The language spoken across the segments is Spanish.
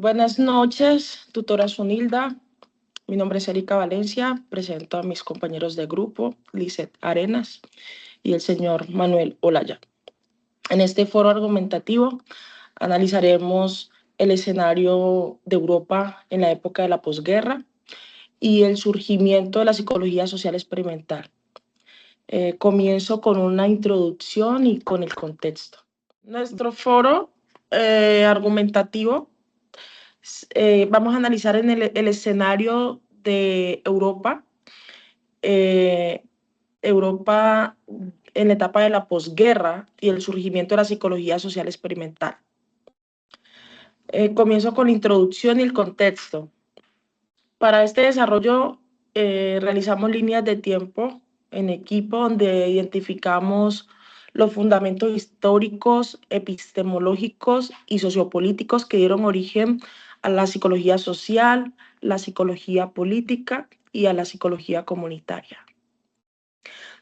Buenas noches, tutora Sunilda. Mi nombre es Erika Valencia. Presento a mis compañeros de grupo, Lizeth Arenas y el señor Manuel Olaya. En este foro argumentativo analizaremos el escenario de Europa en la época de la posguerra y el surgimiento de la psicología social experimental. Comienzo con una introducción y con el contexto. Nuestro foro argumentativo, vamos a analizar en el escenario de Europa, Europa en la etapa de la posguerra y el surgimiento de la psicología social experimental. Comienzo con la introducción y el contexto. Para este desarrollo realizamos líneas de tiempo en equipo donde identificamos los fundamentos históricos, epistemológicos y sociopolíticos que dieron origen a la psicología social, la psicología política y a la psicología comunitaria.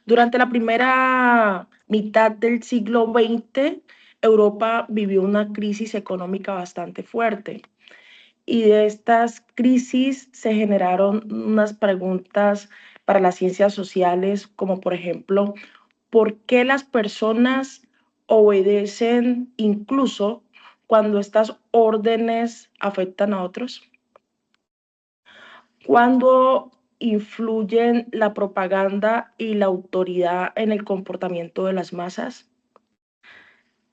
Durante la primera mitad del siglo XX, Europa vivió una crisis económica bastante fuerte. Y de estas crisis se generaron unas preguntas para las ciencias sociales, como por ejemplo, ¿por qué las personas obedecen incluso cuando estas órdenes afectan a otros? ¿Cuándo influyen la propaganda y la autoridad en el comportamiento de las masas?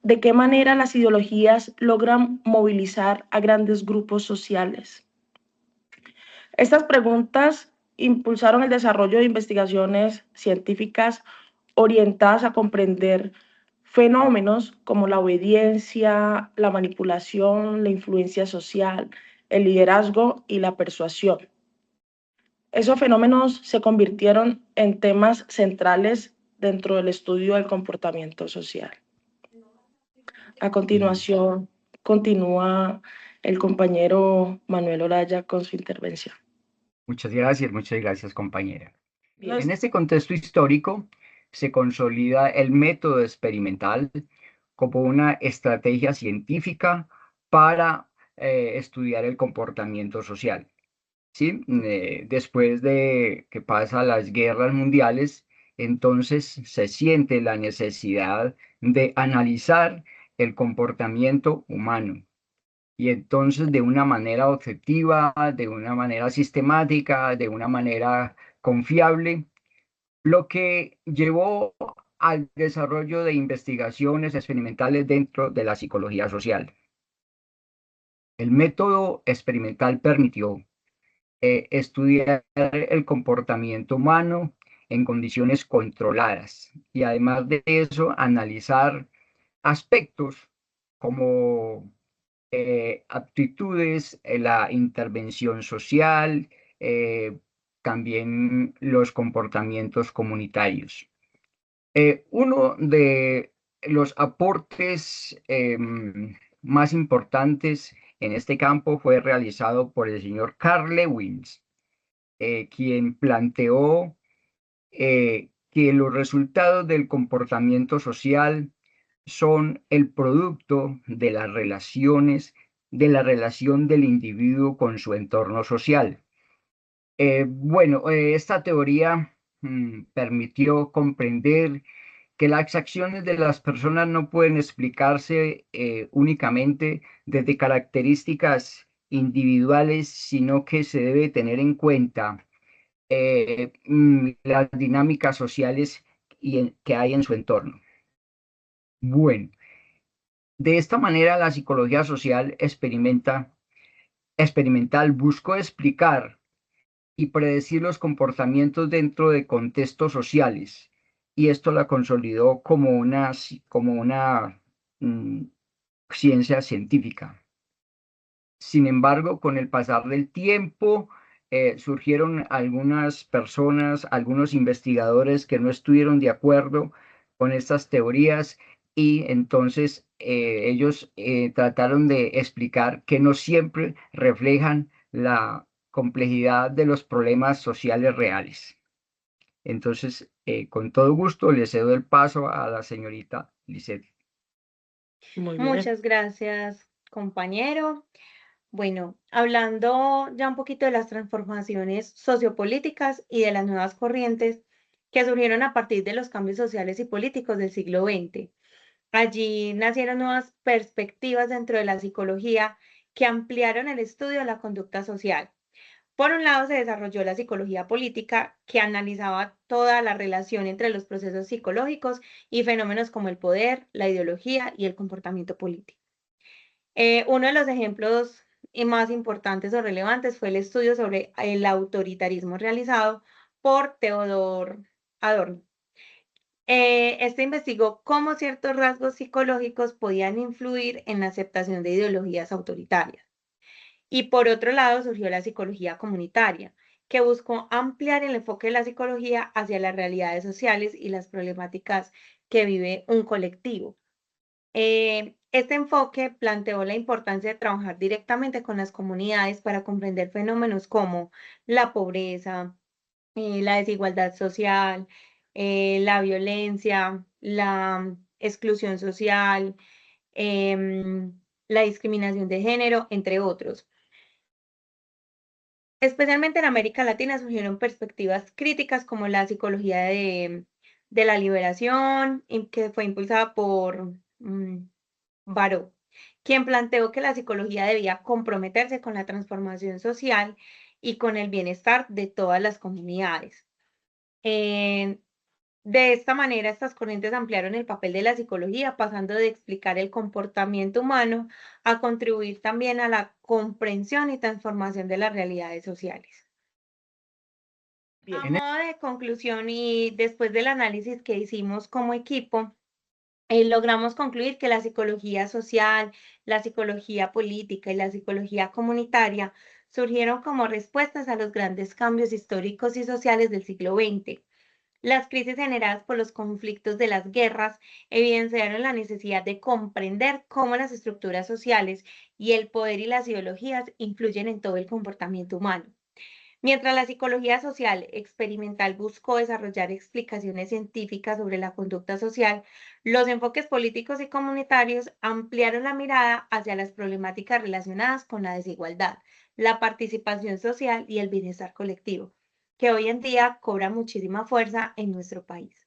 ¿De qué manera las ideologías logran movilizar a grandes grupos sociales? Estas preguntas impulsaron el desarrollo de investigaciones científicas orientadas a comprender fenómenos como la obediencia, la manipulación, la influencia social, el liderazgo y la persuasión. Esos fenómenos se convirtieron en temas centrales dentro del estudio del comportamiento social. A continuación, continúa el compañero Manuel Olaya con su intervención. Muchas gracias, compañera. Bien. En este contexto histórico se consolida el método experimental como una estrategia científica para estudiar el comportamiento social. ¿Sí? Después de que pasan las guerras mundiales, entonces se siente la necesidad de analizar el comportamiento humano. Y entonces de una manera objetiva, de una manera sistemática, de una manera confiable, lo que llevó al desarrollo de investigaciones experimentales dentro de la psicología social. El método experimental permitió estudiar el comportamiento humano en condiciones controladas y además de eso analizar aspectos como aptitudes, la intervención social, también los comportamientos comunitarios. Uno de los aportes más importantes en este campo fue realizado por el señor Carl Lewis, quien planteó que los resultados del comportamiento social son el producto de las relaciones, de la relación del individuo con su entorno social. Esta teoría permitió comprender que las acciones de las personas no pueden explicarse únicamente desde características individuales, sino que se debe tener en cuenta las dinámicas sociales que hay en su entorno. Bueno, de esta manera la psicología social experimental buscó explicar y predecir los comportamientos dentro de contextos sociales, y esto la consolidó como una ciencia científica. Sin embargo, con el pasar del tiempo, surgieron algunas personas, algunos investigadores que no estuvieron de acuerdo con estas teorías y entonces ellos trataron de explicar que no siempre reflejan la complejidad de los problemas sociales reales. Entonces, con todo gusto, le cedo el paso a la señorita Lizeth. Muy bien. Muchas gracias, compañero. Bueno, hablando ya un poquito de las transformaciones sociopolíticas y de las nuevas corrientes que surgieron a partir de los cambios sociales y políticos del siglo XX. Allí nacieron nuevas perspectivas dentro de la psicología que ampliaron el estudio de la conducta social. Por un lado, se desarrolló la psicología política, que analizaba toda la relación entre los procesos psicológicos y fenómenos como el poder, la ideología y el comportamiento político. Uno de los ejemplos más importantes o relevantes fue el estudio sobre el autoritarismo realizado por Theodor Adorno. Este investigó cómo ciertos rasgos psicológicos podían influir en la aceptación de ideologías autoritarias. Y por otro lado surgió la psicología comunitaria, que buscó ampliar el enfoque de la psicología hacia las realidades sociales y las problemáticas que vive un colectivo. Este enfoque planteó la importancia de trabajar directamente con las comunidades para comprender fenómenos como la pobreza, la desigualdad social, la violencia, la exclusión social, la discriminación de género, entre otros. Especialmente en América Latina surgieron perspectivas críticas como la psicología de la liberación, que fue impulsada por Baró, quien planteó que la psicología debía comprometerse con la transformación social y con el bienestar de todas las comunidades. Eh, de esta manera, estas corrientes ampliaron el papel de la psicología, pasando de explicar el comportamiento humano a contribuir también a la comprensión y transformación de las realidades sociales. A Bien. modo de conclusión y después del análisis que hicimos como equipo, logramos concluir que la psicología social, la psicología política y la psicología comunitaria surgieron como respuestas a los grandes cambios históricos y sociales del siglo XX. Las crisis generadas por los conflictos de las guerras evidenciaron la necesidad de comprender cómo las estructuras sociales y el poder y las ideologías influyen en todo el comportamiento humano. Mientras la psicología social experimental buscó desarrollar explicaciones científicas sobre la conducta social, los enfoques políticos y comunitarios ampliaron la mirada hacia las problemáticas relacionadas con la desigualdad, la participación social y el bienestar colectivo, que hoy en día cobra muchísima fuerza en nuestro país.